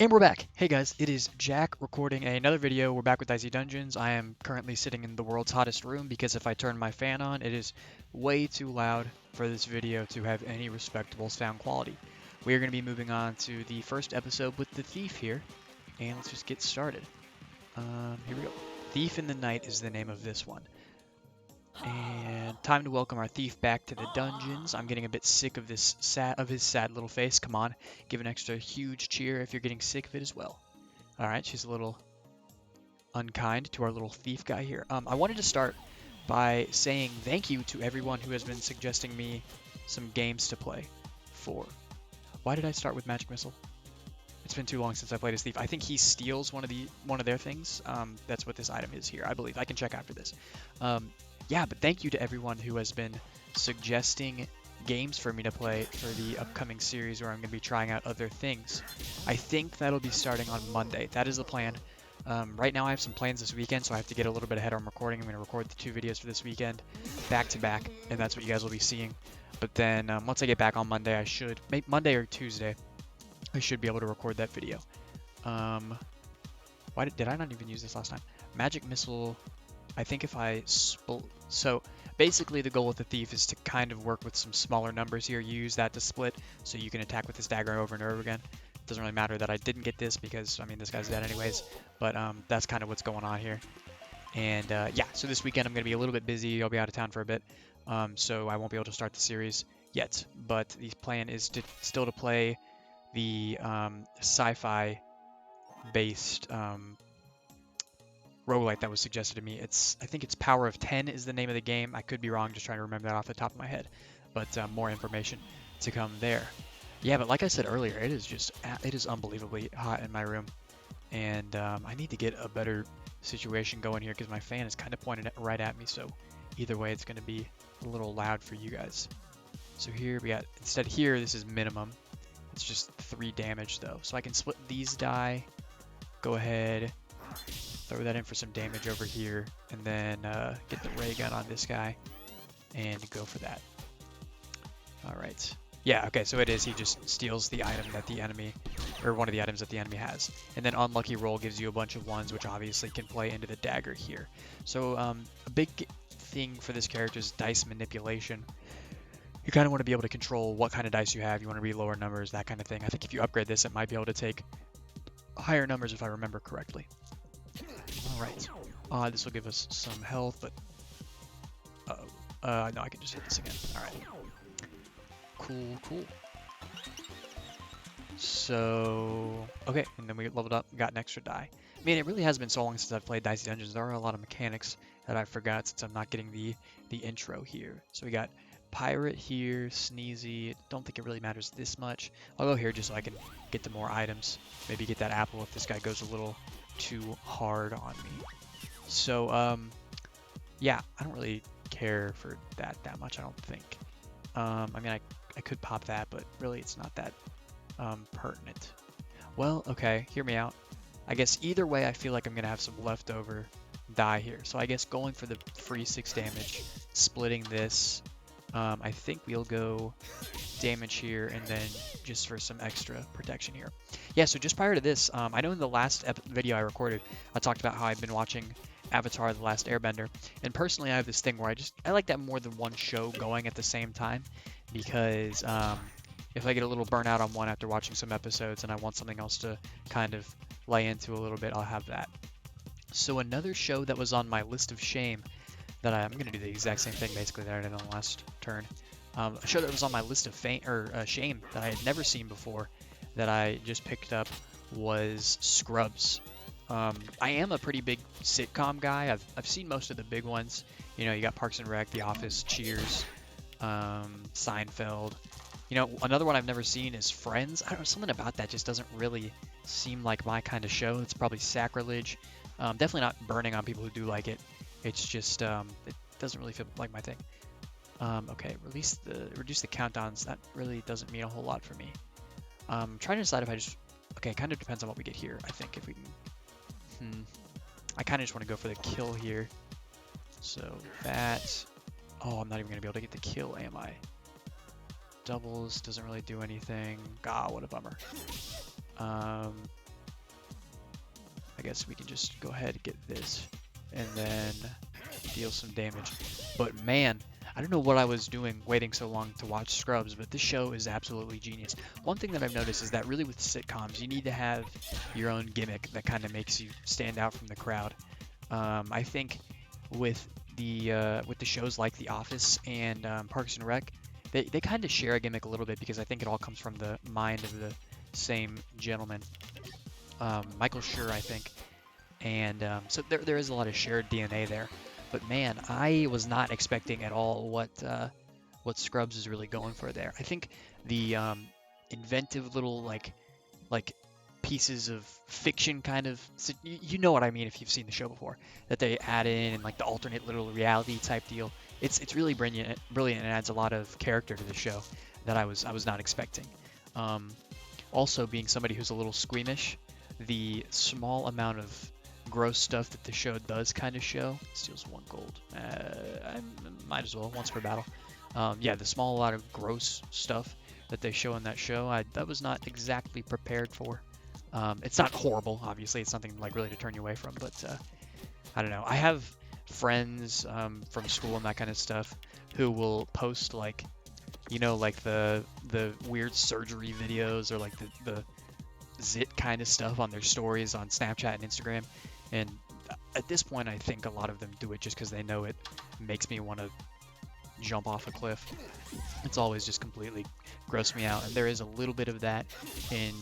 And we're back. Hey guys, it is Jack recording another video. We're back with Dicey Dungeons. I am currently sitting in the world's hottest room because if I turn my fan on, it is way too loud for this video to have any respectable sound quality. We are going to be moving on to the first episode with the thief here, and let's just get started. Here we go. Thief in the Night is the name of this one. And time to welcome our thief back to the dungeons. I'm getting a bit sick of his sad little face. Come on, give an extra huge cheer if you're getting sick of it as well. All right, she's a little unkind to our little thief guy here. I wanted to start by saying thank you to everyone who has been suggesting me some games to play for. Why did I start with Magic Missile? It's been too long since I played as thief. I think he steals one of their things. That's what this item is here, I believe. I can check after this. Yeah, but thank you to everyone who has been suggesting games for me to play for the upcoming series where I'm going to be trying out other things. I think that'll be starting on Monday. That is the plan. Right now I have some plans this weekend, so I have to get a little bit ahead on recording. I'm going to record the 2 videos for this weekend back to back, and that's what you guys will be seeing. But then once I get back on Monday, Monday or Tuesday, I should be able to record that video. Why did I not even use this last time? Magic Missile... I think if I so basically the goal with the thief is to kind of work with some smaller numbers here. You use that to split so you can attack with this dagger over and over again. It doesn't really matter that I didn't get this because, I mean, this guy's dead anyways, but that's kind of what's going on here. And yeah, so this weekend I'm going to be a little bit busy. I'll be out of town for a bit, so I won't be able to start the series yet. But the plan is still to play the sci-fi based roguelite that was suggested to me. I think it's Power of 10 is the name of the game. I could be wrong, just trying to remember that off the top of my head. But more information to come there. Yeah, but like I said earlier, it is unbelievably hot in my room. And I need to get a better situation going here because my fan is kind of pointed right at me. So either way, it's going to be a little loud for you guys. So here we got, instead here, this is minimum. It's just 3 damage though. So I can split these die, go ahead, throw that in for some damage over here, and then get the ray gun on this guy and go for that. All right. Yeah, okay, so it is. He just steals the item that the enemy, or one of the items that the enemy has. And then unlucky roll gives you a bunch of ones, which obviously can play into the dagger here. So a big thing for this character is dice manipulation. You kind of want to be able to control what kind of dice you have. You want to read lower numbers, that kind of thing. I think if you upgrade this, it might be able to take higher numbers if I remember correctly. Alright, this will give us some health, but... no, I can just hit this again. Alright. Cool. So... Okay, and then we leveled up, got an extra die. I mean, it really has been so long since I've played Dicey Dungeons. There are a lot of mechanics that I forgot since I'm not getting the intro here. So we got Pirate here, Sneezy. Don't think it really matters this much. I'll go here just so I can get to more items. Maybe get that apple if this guy goes a little too hard on me. So yeah, I don't really care for that much, I don't think. I mean, I could pop that, but really it's not that pertinent. Well, okay, hear me out. I guess either way I feel like I'm gonna have some leftover die here, so I guess going for the free 6 damage, splitting this, I think we'll go damage here and then just for some extra protection here. Yeah, so just prior to this, I know in the last video I recorded, I talked about how I've been watching Avatar: The Last Airbender, and personally I have this thing where I like that more than one show going at the same time, because if I get a little burnout on one after watching some episodes and I want something else to kind of lay into a little bit, I'll have that. So another show that was on my list of shame, that I'm going to do the exact same thing basically that I did on the last turn. A show that was on my list of shame that I had never seen before that I just picked up was Scrubs. I am a pretty big sitcom guy. I've seen most of the big ones. You know, you got Parks and Rec, The Office, Cheers, Seinfeld. You know, another one I've never seen is Friends. I don't know, something about that just doesn't really seem like my kind of show. It's probably sacrilege. Definitely not burning on people who do like it. It's just, it doesn't really feel like my thing. Okay, reduce the countdowns. That really doesn't mean a whole lot for me. I'm trying to decide if okay, it kind of depends on what we get here, I think, if we can, I kind of just want to go for the kill here. So that, oh, I'm not even going to be able to get the kill, am I? Doubles doesn't really do anything. God, what a bummer. guess we can just go ahead and get this and then deal some damage. But man, I don't know what I was doing waiting so long to watch Scrubs, but this show is absolutely genius. One thing that I've noticed is that really with sitcoms, you need to have your own gimmick that kind of makes you stand out from the crowd. I think with the shows like The Office and Parks and Rec, they kind of share a gimmick a little bit because I think it all comes from the mind of the same gentleman, Michael Schur, I think. And so there is a lot of shared DNA there. But man, I was not expecting at all what Scrubs is really going for there. I think the inventive little like pieces of fiction kind of, so you know what I mean if you've seen the show before, that they add in and like the alternate little reality type deal. It's really brilliant and adds a lot of character to the show that I was not expecting. Also, being somebody who's a little squeamish, the small amount of gross stuff that the show does kind of show. Steals 1 gold. I might as well, once per battle. Yeah, the small amount of gross stuff that they show in that show, that was not exactly prepared for. It's not horrible, obviously. It's something like really to turn you away from, but I don't know. I have friends from school and that kind of stuff who will post like, you know, like the weird surgery videos or like the zit kind of stuff on their stories on Snapchat and Instagram. And at this point, I think a lot of them do it just because they know it makes me want to jump off a cliff. It's always just completely grossed me out. And there is a little bit of that in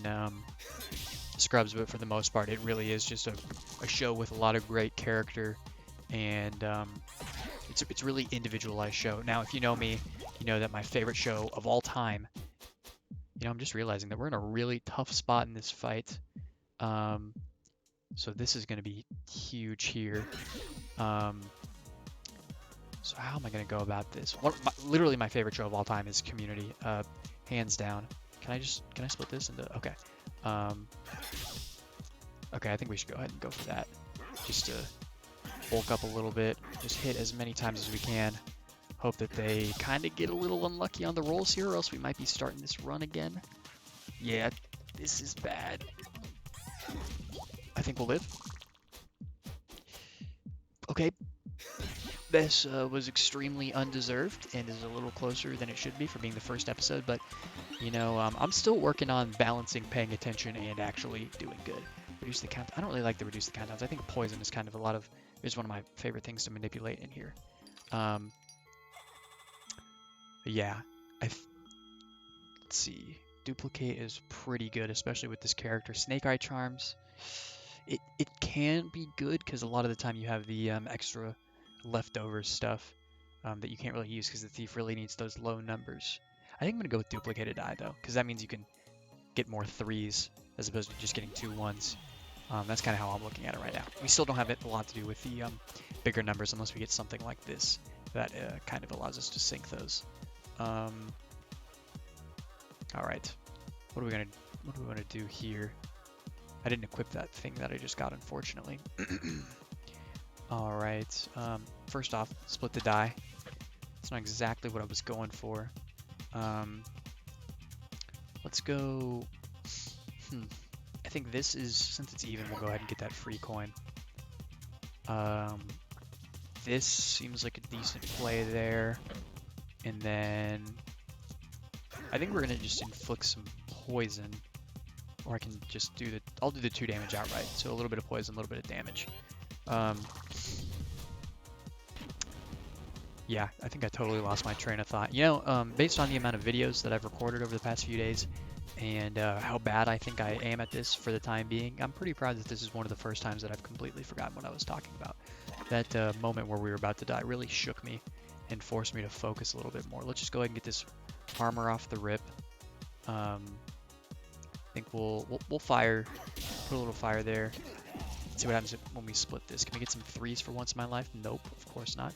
Scrubs, but for the most part, it really is just a show with a lot of great character. And it's really individualized show. Now, if you know me, you know that my favorite show of all time, you know, I'm just realizing that we're in a really tough spot in this fight. So this is going to be huge here. So how am I going to go about this? Literally my favorite show of all time is Community, hands down. Can I split this into, okay. Okay, I think we should go ahead and go for that. Just to bulk up a little bit, just hit as many times as we can. Hope that they kind of get a little unlucky on the rolls here, or else we might be starting this run again. Yeah, this is bad. I think we'll live. Okay. This was extremely undeserved and is a little closer than it should be for being the first episode, but, you know, I'm still working on balancing paying attention and actually doing good. Reduce the count. I don't really like the reduce the countdowns. I think poison is kind of is one of my favorite things to manipulate in here. Yeah, let's see. Duplicate is pretty good, especially with this character. Snake Eye Charms, it can be good because a lot of the time you have the extra leftover stuff that you can't really use because the thief really needs those low numbers. I think I'm gonna go with duplicated die though, because that means you can get more 3s as opposed to just getting 2 1s. That's kind of how I'm looking at it right now. We still don't have a lot to do with the bigger numbers unless we get something like this that kind of allows us to sync those. All right, what are we gonna do here? I didn't equip that thing that I just got, unfortunately. All right, first off, split the die. That's not exactly what I was going for. Let's go. I think this is, since it's even, we'll go ahead and get that free coin. This seems like a decent play there. And then I think we're gonna just inflict some poison, or I can just do I'll do the 2 damage outright. So a little bit of poison, a little bit of damage. Yeah, I think I totally lost my train of thought. You know, based on the amount of videos that I've recorded over the past few days and how bad I think I am at this for the time being, I'm pretty proud that this is one of the first times that I've completely forgotten what I was talking about. That moment where we were about to die really shook me and forced me to focus a little bit more. Let's just go ahead and get this armor off the rip. I think we'll fire, put a little fire there. See what happens when we split this. Can we get some 3s for once in my life? Nope, of course not.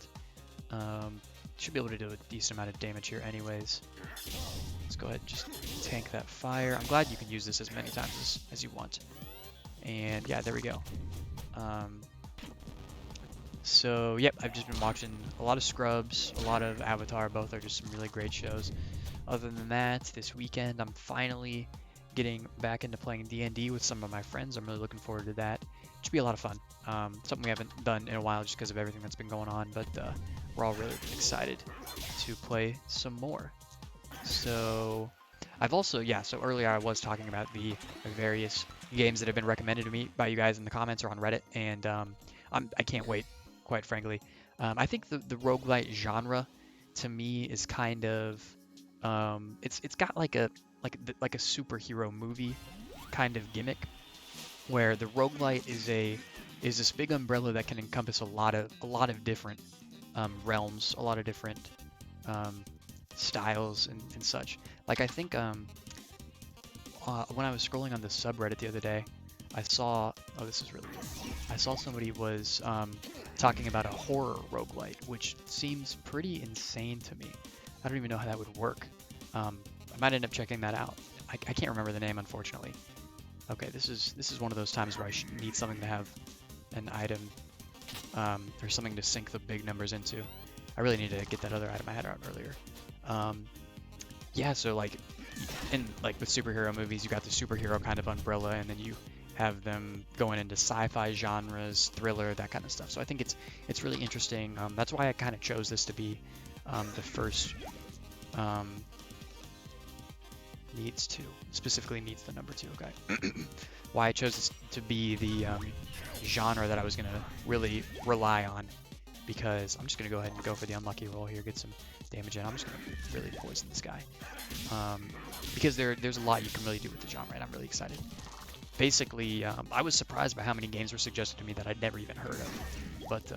Should be able to do a decent amount of damage here anyways. Let's go ahead and just tank that fire. I'm glad you can use this as many times as you want. And yeah, there we go. So yep, I've just been watching a lot of Scrubs, a lot of Avatar. Both are just some really great shows. Other than that, this weekend I'm finally getting back into playing D&D with some of my friends. I'm really looking forward to that. It should be a lot of fun. Something we haven't done in a while just because of everything that's been going on, but we're all really excited to play some more. So I've also, yeah, so earlier I was talking about the various games that have been recommended to me by you guys in the comments or on Reddit, and I can't wait, quite frankly. I think the roguelite genre to me is kind of it's got like a superhero movie kind of gimmick where the roguelite is this big umbrella that can encompass a lot of different realms, a lot of different styles and such. Like I think when I was scrolling on the subreddit the other day, I saw, oh, this is really good. I saw somebody was talking about a horror roguelite, which seems pretty insane to me. I don't even know how that would work. I might end up checking that out. I can't remember the name, unfortunately. Okay, this is one of those times where I need something to have an item or something to sink the big numbers into. I really need to get that other item I had out earlier. Yeah, so like with superhero movies, you got the superhero kind of umbrella, and then you have them going into sci-fi genres, thriller, that kind of stuff. So I think it's really interesting. That's why I kind of chose this to be the first. Specifically needs the number 2. Okay. Why I chose this to be the genre that I was gonna really rely on, because I'm just gonna go ahead and go for the unlucky roll here, get some damage in. I'm just gonna really poison this guy, because there's a lot you can really do with the genre, and I'm really excited. Basically, I was surprised by how many games were suggested to me that I'd never even heard of, but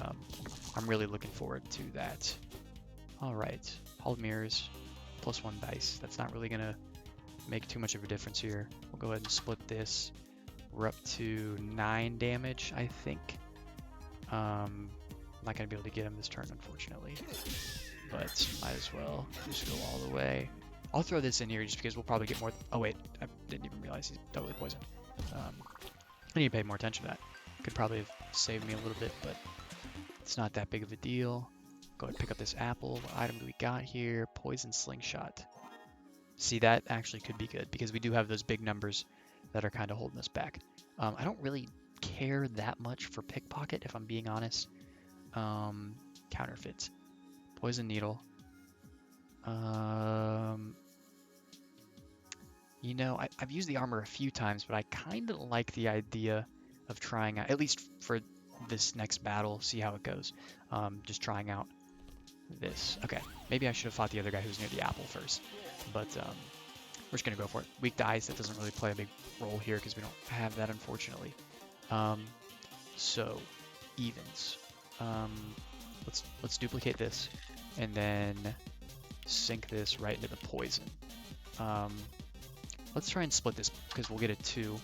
I'm really looking forward to that. All right, Hall of Mirrors, +1 dice. That's not really gonna make too much of a difference here. We'll go ahead and split this. We're up to 9 damage, I think. I'm not gonna be able to get him this turn, unfortunately, but might as well just go all the way. I'll throw this in here just because we'll probably get more. Oh wait, I didn't even realize he's totally poisoned. I need to pay more attention to that. Could probably have saved me a little bit, but it's not that big of a deal. Go ahead and pick up this apple. What item do we got here? Poison slingshot. See, that actually could be good because we do have those big numbers that are kind of holding us back. I don't really care that much for pickpocket, if I'm being honest. Counterfeit. Poison needle. You know, I've used the armor a few times, but I kind of like the idea of trying out, at least for this next battle, see how it goes. Just trying out this. Okay, maybe I should have fought the other guy who's near the apple first, but we're just gonna go for it. Weak dice, that doesn't really play a big role here because we don't have that, unfortunately. So evens. Let's duplicate this and then sink this right into the poison. Let's try and split this because we'll get a 2,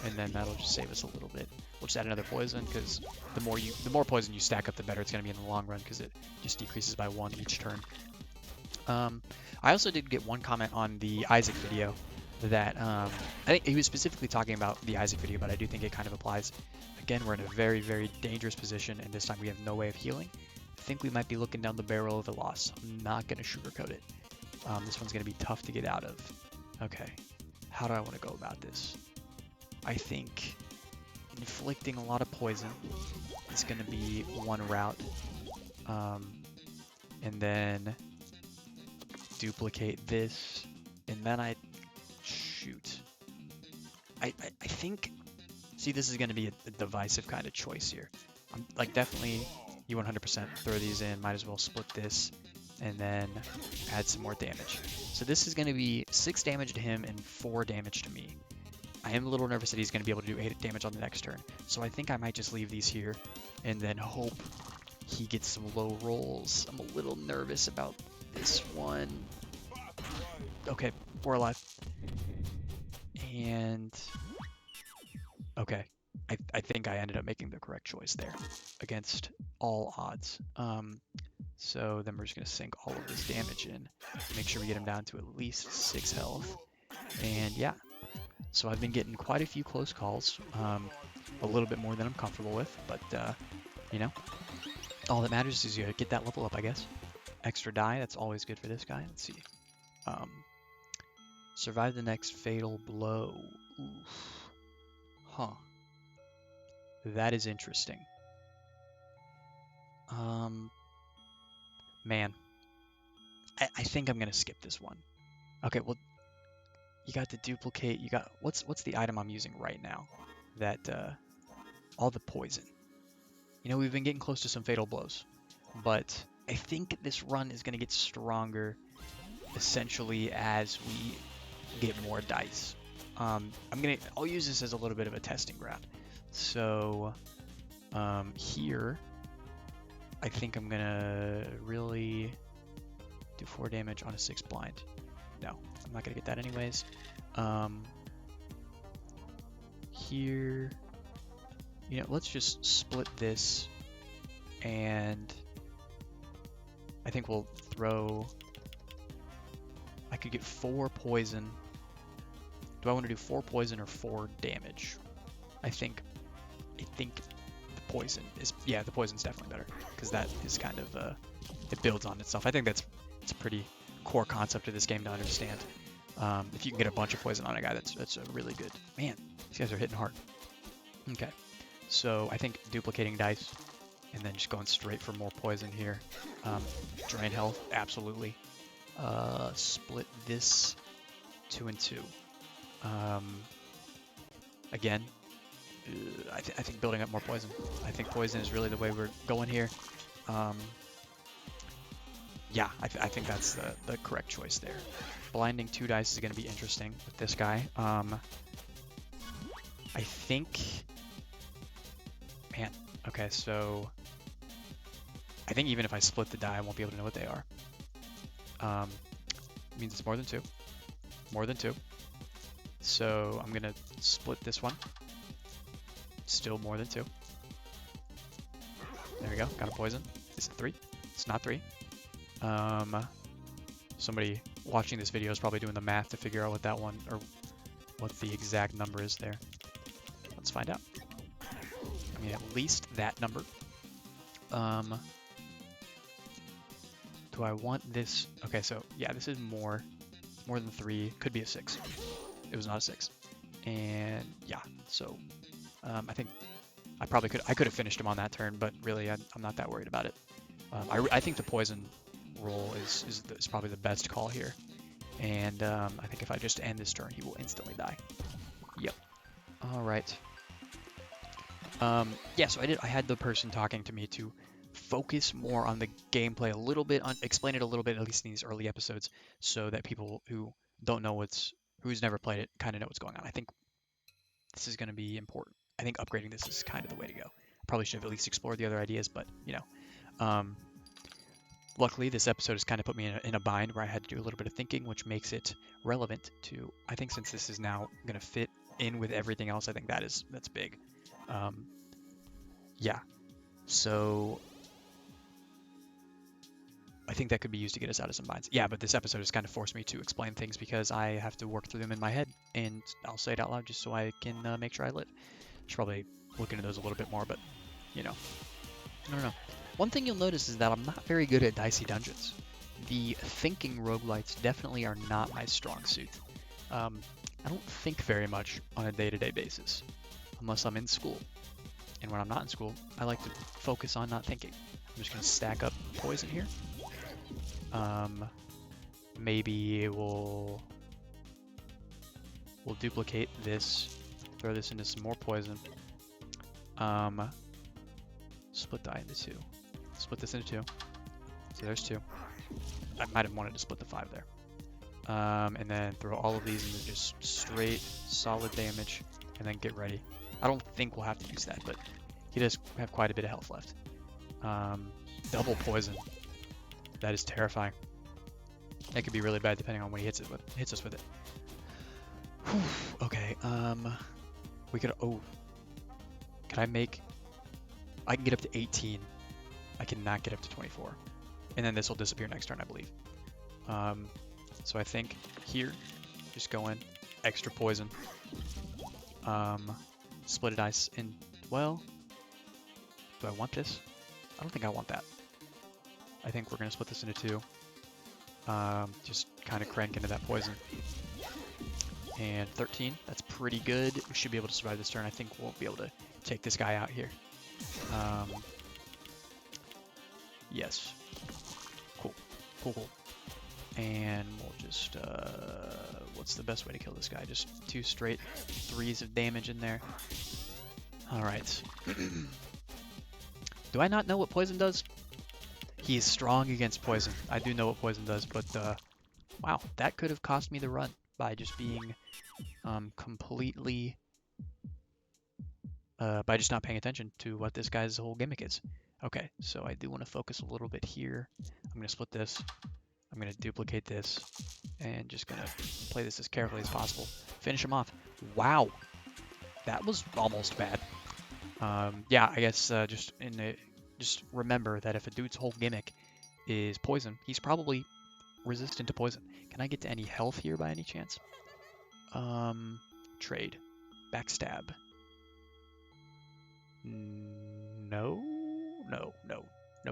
and then that'll just save us a little bit. We'll just add another poison because the more poison you stack up, the better it's going to be in the long run because it just decreases by 1 each turn. I also did get one comment on the Isaac video that I think he was specifically talking about the Isaac video, but I do think it kind of applies. Again, we're in a very, very dangerous position, and this time we have no way of healing. I think we might be looking down the barrel of a loss. I'm not going to sugarcoat it. This one's going to be tough to get out of. Okay, how do I want to go about this? I think inflicting a lot of poison is going to be one route, and then duplicate this, and then I think, see, this is going to be a divisive kind of choice here. I'm like, definitely you 100% throw these in, might as well split this and then add some more damage. So this is going to be 6 damage to him and 4 damage to me. I am a little nervous that he's going to be able to do 8 damage on the next turn, so I think I might just leave these here and then hope he gets some low rolls. I'm a little nervous about this one. Okay, we're alive. And okay, I think I ended up making the correct choice there against all odds. So then we're just going to sink all of this damage in, make sure we get him down to at least 6 health. And yeah, so I've been getting quite a few close calls, a little bit more than I'm comfortable with, but you know, all that matters is you get that level up, I guess. Extra die, that's always good for this guy. Let's see. Survive the next fatal blow. Oof. Huh. That is interesting. Man, I think I'm gonna skip this one. Okay, well, you got the duplicate. You got what's the item I'm using right now? That all the poison. You know, we've been getting close to some fatal blows, but I think this run is gonna get stronger essentially as we get more dice. I'll use this as a little bit of a testing ground. So here, I think I'm gonna really do 4 damage on a 6 blind. No, I'm not gonna get that anyways. Here, you know, let's just split this, and I think we'll throw. I could get 4 poison. Do I want to do 4 poison or 4 damage? I think the poison is, yeah, the poison's definitely better because that is kind of it builds on itself. I think it's a pretty core concept of this game to understand. If you can get a bunch of poison on a guy, that's a really good. Man, these guys are hitting hard. Okay, so I think duplicating dice and then just going straight for more poison here. Drain health, absolutely. Split this 2 and 2. Again, I think building up more poison. I think poison is really the way we're going here. Yeah, I think that's the correct choice there. Blinding 2 dice is going to be interesting with this guy. I think... Man, okay, so... I think even if I split the die, I won't be able to know what they are. It means it's more than 2. More than 2. So I'm going to split this one. Still more than 2. There we go, got a poison. Is it 3? It's not 3. Somebody watching this video is probably doing the math to figure out what that one, or what the exact number is there. Let's find out. I mean, at least that number. Do I want this? Okay, so yeah, this is more than 3. Could be a 6. It was not a 6. And yeah, so I think I could have finished him on that turn, but really I'm not that worried about it. I think the poison roll is probably the best call here, and I think if I just end this turn, he will instantly die. Yep. All right. Yeah, so I had the person talking to me to focus more on the gameplay a little bit, explain it a little bit, at least in these early episodes, so that people who don't know who's never played it kind of know what's going on. I think this is going to be important. I think upgrading this is kind of the way to go. Probably should have at least explored the other ideas, but you know. Luckily, this episode has kind of put me in a bind where I had to do a little bit of thinking, which makes it relevant to, I think since this is now going to fit in with everything else, I think that's big. Yeah, so I think that could be used to get us out of some binds. Yeah, but this episode has kind of forced me to explain things because I have to work through them in my head, and I'll say it out loud just so I can make sure I live. Should probably look into those a little bit more, but, you know, I don't know. One thing you'll notice is that I'm not very good at Dicey Dungeons. The thinking roguelites definitely are not my strong suit. I don't think very much on a day-to-day basis, unless I'm in school. And when I'm not in school, I like to focus on not thinking. I'm just going to stack up poison here. Maybe we'll duplicate this, throw this into some more poison. Split die into 2. Split this into 2. So there's 2. I might have wanted to split the 5 there. And then throw all of these into just straight, solid damage, and then get ready. I don't think we'll have to use that, but he does have quite a bit of health left. Double poison. That is terrifying. That could be really bad depending on when he hits us with it. Whew, okay, we could, can I make, I can get up to 18. I cannot get up to 24. And then this will disappear next turn, I believe. So I think here, just go in, extra poison. Split a dice in, well, do I want this? I don't think I want that. I think we're going to split this into 2. Just kind of crank into that poison. And 13, that's pretty good. We should be able to survive this turn. I think we'll be able to take this guy out here. Yes. Cool. Cool, cool. And we'll just, what's the best way to kill this guy? Just 2 straight 3s of damage in there. Alright. Do I not know what poison does? He's strong against poison. I do know what poison does, but, wow, that could have cost me the run by just being, completely, by just not paying attention to what this guy's whole gimmick is. Okay, so I do want to focus a little bit here. I'm going to split this. I'm going to duplicate this. And just going to play this as carefully as possible. Finish him off. Wow. That was almost bad. Yeah, I guess just remember that if a dude's whole gimmick is poison, he's probably resistant to poison. Can I get to any health here by any chance? Trade. Backstab. No. No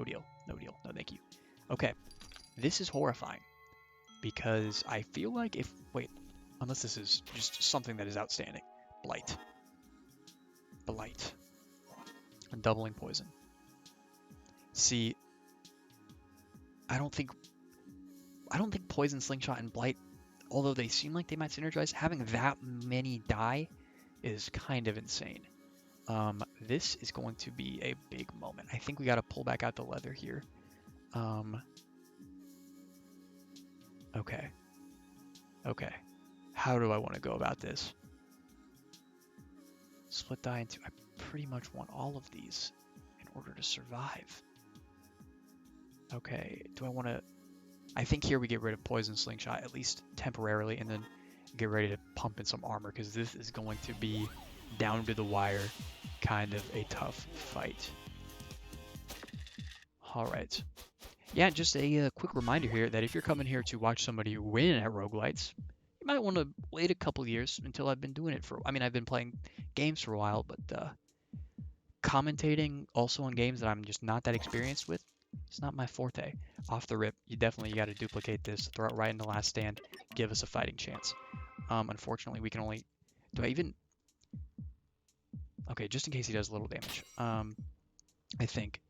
deal. No deal. No thank you. Okay. This is horrifying. Because I feel like if... Wait. Unless this is just something that is outstanding. Blight. Blight. And doubling poison. See... I don't think Poison, Slingshot, and Blight, although they seem like they might synergize, having that many die is kind of insane. This is going to be a big moment. I think we got to pull back out the leather here. Okay. Okay. How do I want to go about this? Split die into... I pretty much want all of these in order to survive. Okay. Do I want to... I think here we get rid of Poison Slingshot, at least temporarily, and then get ready to pump in some armor, because this is going to be down to the wire, kind of a tough fight. Alright. Yeah, just a quick reminder here that if you're coming here to watch somebody win at roguelites, you might want to wait a couple years until I've been doing it for... I mean, I've been playing games for a while, but commentating also on games that I'm just not that experienced with, it's not my forte. Off the rip, you got to duplicate this, throw it right in the last stand, give us a fighting chance. Unfortunately, we can only... Do I even... Okay, just in case he does a little damage. I think...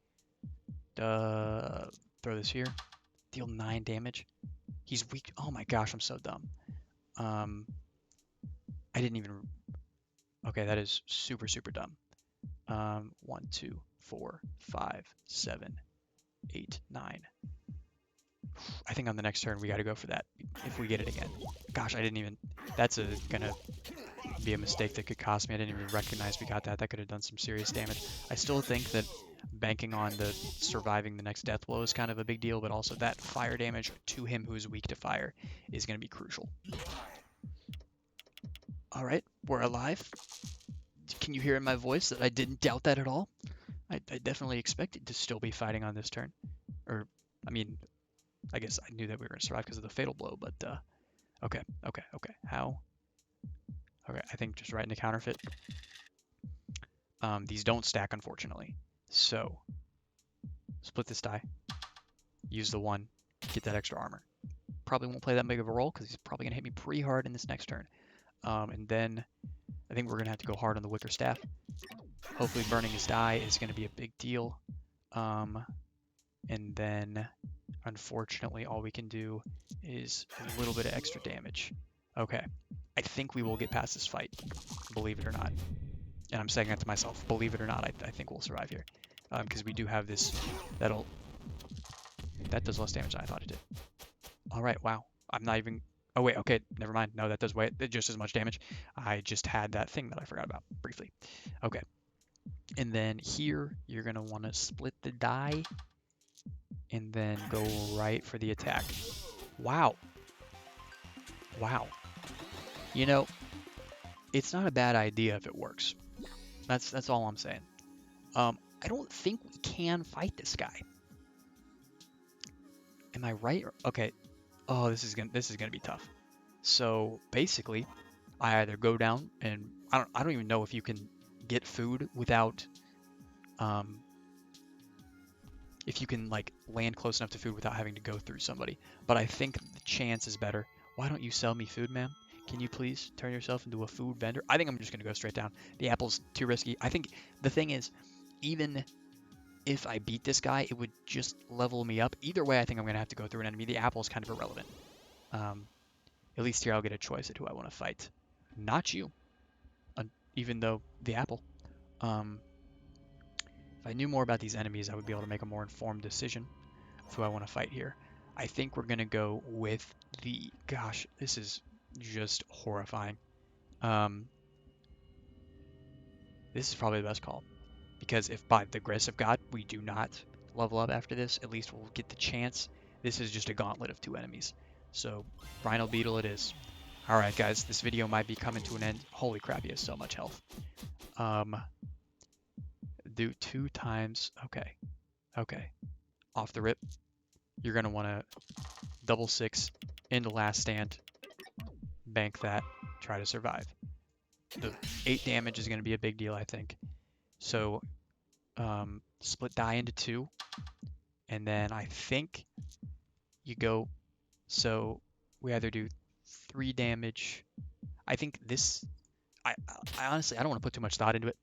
throw this here. Deal 9 damage. He's weak. Oh my gosh, I'm so dumb. I didn't even... Okay, that is super, super dumb. 1, 2, 4, 5, 7... 8, 9. I think on the next turn we got to go for that if we get it again. Gosh, I didn't even... That's gonna be a mistake that could cost me. I didn't even recognize we got that. That could have done some serious damage. I still think that banking on the surviving the next death blow is kind of a big deal, but also that fire damage to him who's weak to fire is going to be crucial. All right, we're alive. Can you hear in my voice that I didn't doubt that at all? I definitely expected to still be fighting on this turn. Or, I mean, I guess I knew that we were going to survive because of the fatal blow, but, okay. How? Okay, I think just right into counterfeit. These don't stack, unfortunately. So, split this die. Use the 1. Get that extra armor. Probably won't play that big of a role because he's probably going to hit me pretty hard in this next turn. And then I think we're going to have to go hard on the Wicker Staff. Hopefully burning his die is going to be a big deal. And then, unfortunately, all we can do is a little bit of extra damage. Okay. I think we will get past this fight, believe it or not. And I'm saying that to myself. Believe it or not, I think we'll survive here. Because we do have this... That does less damage than I thought it did. Alright, wow. I'm not even... Oh, wait, okay, never mind. No, that does just as much damage. I just had that thing that I forgot about briefly. Okay. And then here, you're going to want to split the die and then go right for the attack. Wow. Wow. You know, it's not a bad idea if it works. That's all I'm saying. I don't think we can fight this guy. Am I right? Okay. Oh, this is gonna be tough. So basically, I either go down and I don't even know if you can get food without if you can like land close enough to food without having to go through somebody. But I think the chance is better. Why don't you sell me food, ma'am? Can you please turn yourself into a food vendor? I think I'm just going to go straight down. The apple's too risky. I think the thing is, even if I beat this guy, it would just level me up. Either way, I think I'm going to have to go through an enemy. The apple is kind of irrelevant. At least here I'll get a choice at who I want to fight. Not you, even though the apple. If I knew more about these enemies, I would be able to make a more informed decision of who I want to fight here. I think we're going to go with the... Gosh, this is just horrifying. This is probably the best call. Because if by the grace of God we do not level up after this, at least we'll get the chance. This is just a gauntlet of 2 enemies. So, Rhino Beetle it is. Alright guys, this video might be coming to an end. Holy crap, he has so much health. Do 2 times. Okay. Off the rip. You're going to want to double 6 into last stand. Bank that. Try to survive. The 8 damage is going to be a big deal, I think. So, split die into 2. And then I think you go... So, we either do 3 damage. I think this... I honestly, I don't want to put too much thought into it.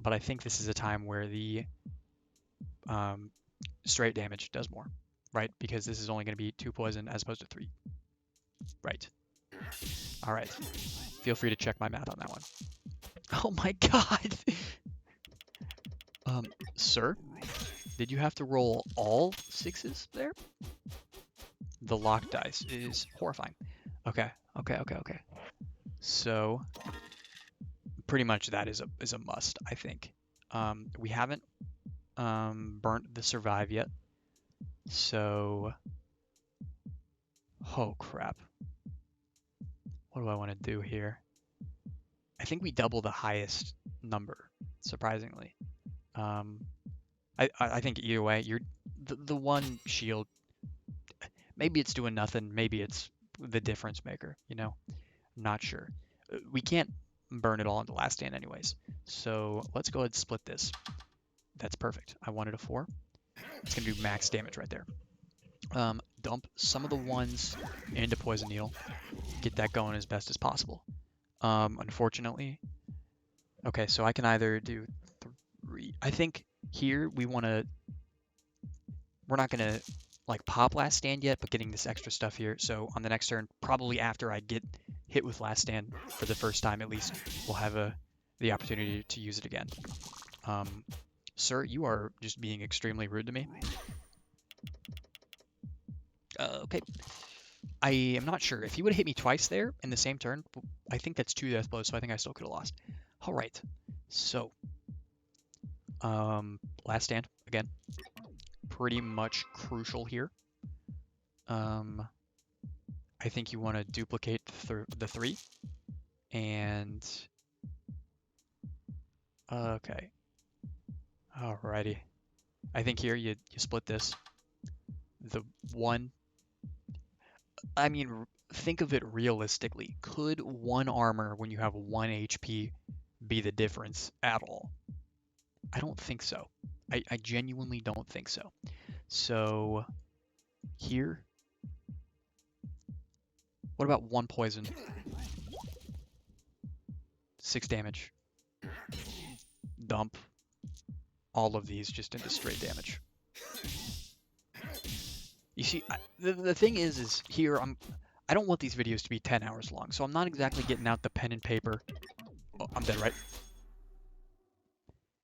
But I think this is a time where the straight damage does more, right? Because this is only going to be 2 poison as opposed to 3. Right. All right. Feel free to check my math on that one. Oh my god! Sir? Did you have to roll all 6s there? The lock dice is horrifying. Okay. So... pretty much that is a must, I think. We haven't burnt the survive yet. So, oh crap. What do I want to do here? I think we double the highest number, surprisingly. I think either way, you're the one shield. Maybe it's doing nothing. Maybe it's the difference maker. You know, I'm not sure. We can't burn it all into last stand anyways. So let's go ahead and split this. That's perfect. I wanted a 4. It's going to do max damage right there. Dump some of the 1s into Poison Needle. Get that going as best as possible. Unfortunately... Okay, so I can either do 3... I think here we want to... We're not going to like pop last stand yet, but getting this extra stuff here. So on the next turn, probably after I get hit with last stand for the first time at least, we'll have the opportunity to use it again. Sir, you are just being extremely rude to me. Okay. I am not sure. If he would have hit me twice there in the same turn, I think that's 2 death blows, so I think I still could have lost. All right. So, last stand again. Pretty much crucial here. I think you want to duplicate the 3. And... Okay. Alrighty. I think here you split this. The 1... I mean, think of it realistically. Could 1 armor when you have 1 HP be the difference at all? I don't think so. I genuinely don't think so. So, here... What about 1 poison? 6 damage. Dump all of these just into straight damage. You see, the thing is here I don't want these videos to be 10 hours long, so I'm not exactly getting out the pen and paper. Oh, I'm dead, right?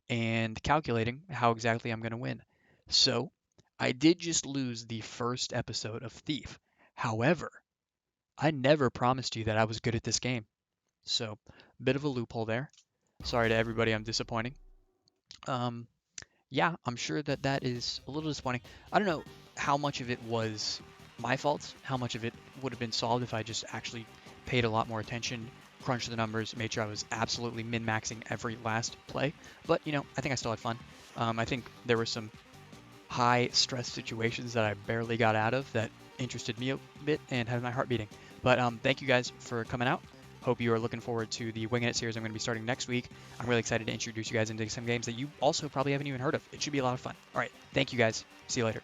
And calculating how exactly I'm going to win. So, I did just lose the first episode of Thief. However, I never promised you that I was good at this game. So, bit of a loophole there. Sorry to everybody I'm disappointing. Yeah, I'm sure that is a little disappointing. I don't know how much of it was my fault, how much of it would have been solved if I just actually paid a lot more attention, crunched the numbers, made sure I was absolutely min-maxing every last play. But, you know, I think I still had fun. I think there were some high-stress situations that I barely got out of that interested me a bit and had my heart beating. But thank you guys for coming out. Hope you are looking forward to the Winging It series I'm going to be starting next week. I'm really excited to introduce you guys into some games that you also probably haven't even heard of. It should be a lot of fun. All right, thank you guys. See you later.